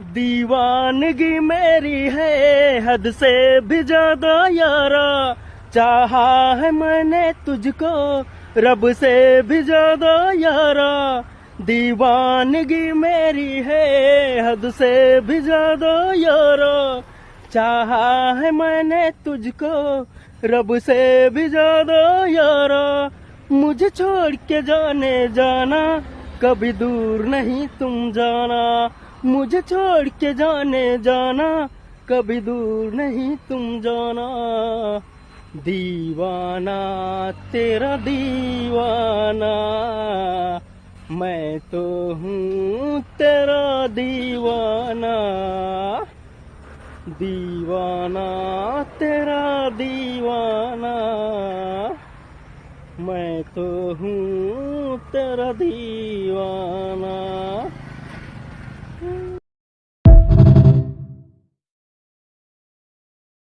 दीवानगी मेरी है हद से भी ज्यादा यारा, चाहा है मैंने तुझको रब से भी ज्यादा यारा। दीवानगी मेरी है हद से भी ज्यादा यारा, चाहा है मैंने तुझको रब से भी ज्यादा यारा। मुझे छोड़ के जाने जाना, कभी दूर नहीं तुम जाना। मुझे छोड़ के जाने जाना, कभी दूर नहीं तुम जाना। दीवाना तेरा दीवाना, मैं तो हूँ तेरा दीवाना। दीवाना तेरा दीवाना, मैं तो हूँ तेरा दीवाना।